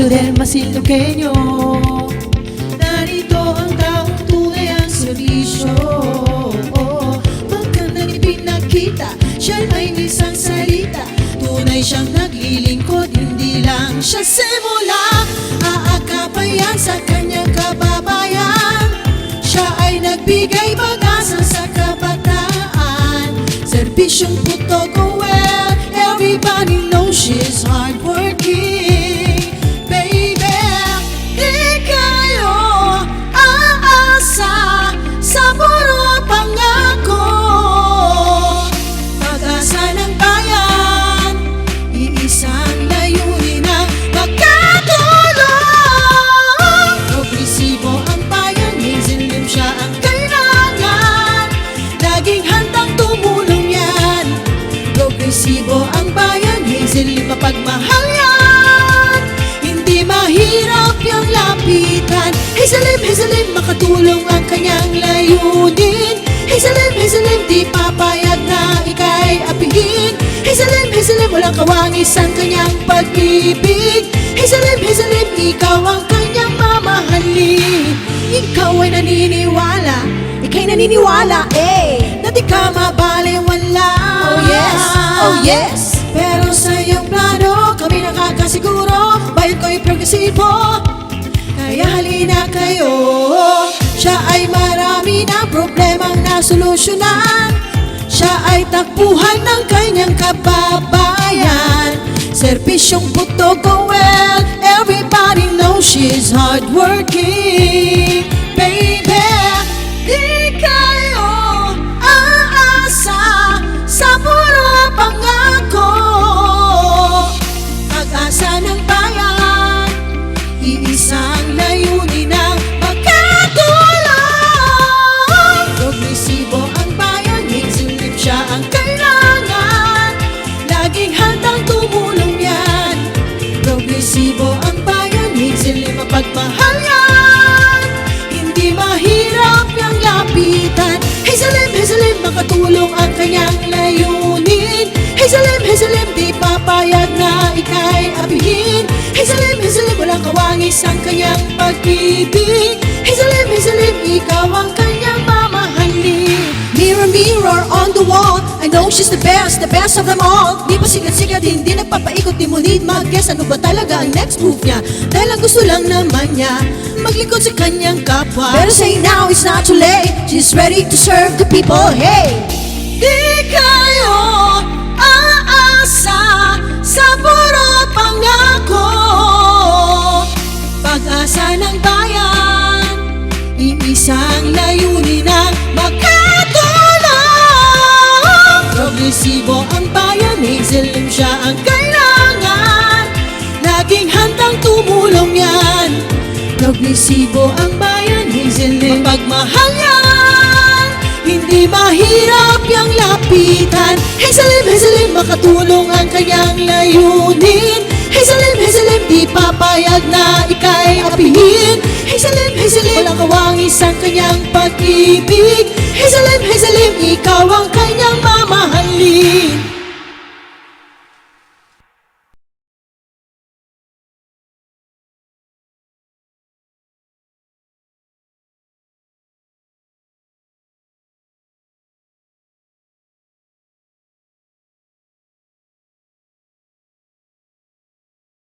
del Masinloqueño. Narito ang taong tunay ang serbisyo. Magkandang ipinakita, siya ay isang salita. Tunay siyang naglilingkod, hindi lang siya simula. Aakapayan sa kanyang kababayan. Siya ay nagbigay pag-asa sa kabataan. Serbisyong puto go well, everybody knows she's hardworking. Baby, di kayo aasa sa puro pangako. Pag-asa ng bayan, iisang layunin ang magkatulong. Progresibo ang bayan, Hazel Lim siya ang kailangan. Laging handang tumulong yan. Progresibo ang bayan, Hazel Lim mapagmahal yan. Hindi mahirap yung lapitan. Hazel Lim, makatulong ang kanyang layunin. Hazel Lim, di papayag na ika'y apihin. Hazel Lim, walang kawangis ang kanyang pag-ibig. Hazel Lim, ikaw ang kanyang mamahalin. Ikaw ay naniniwala, ika'y naniniwala, na di ka mabaliwala. Oh yes, oh yes. Pero sa iyong plano, kami nakakasiguro. Bayan ko'y progresibo, kaya halina kayo. Siya ay marami na problemang nasolusyonan. Siya ay takbuhan ng kanyang kababayan. Serbisyong puto go well, everybody knows she's hardworking. Baby, di kayo aasa sa puro pangako. Pag-asa ng bayan, iisang layunin ang magkatulong. Progresibo ang bayan, Hazel Lim siya ang kailangan. Laging handang tumulong yan. Progresibo ang bayan, Hazel Lim mapagmahal yan. Hindi mahirap yung lapitan. Hazel Lim, makatulong ang kanyang layunin. Hazel Lim, di papayag na ika'y apihin. Hazel Lim, walang kawangis ang kanyang pag-ibig. Hazel Lim, ikaw ang kanyang mamahalin. Mirror, mirror on the wall, I know she's the best of them all. Di pa sikat-sikat, hindi nagpapaikot, di mo need mag-guess. Ano ba talaga ang next move niya? Dahil ang gusto lang naman niya maglingkod sa kanyang kapwa. Pero say now, it's not too late. She's ready to serve the people, hey. Di kayo aasa sa puro pangako. Pag-asa ng bayan, iisang layunin ang magkatulong. Progresibo ang bayan, Hazel Lim siya ang kailangan. Laging handang tumulong yan. Progresibo ang bayan, Hazel Lim mapagmahal yan. Hindi mahirap yung lapitan. Hazel Lim, makatulong ang kanyang layunin. Hazel Lim, di papayag na ika'y apihin. Hazel Lim, walang kawangis ang kanyang pag-ibig. Hazel Lim, ikaw ang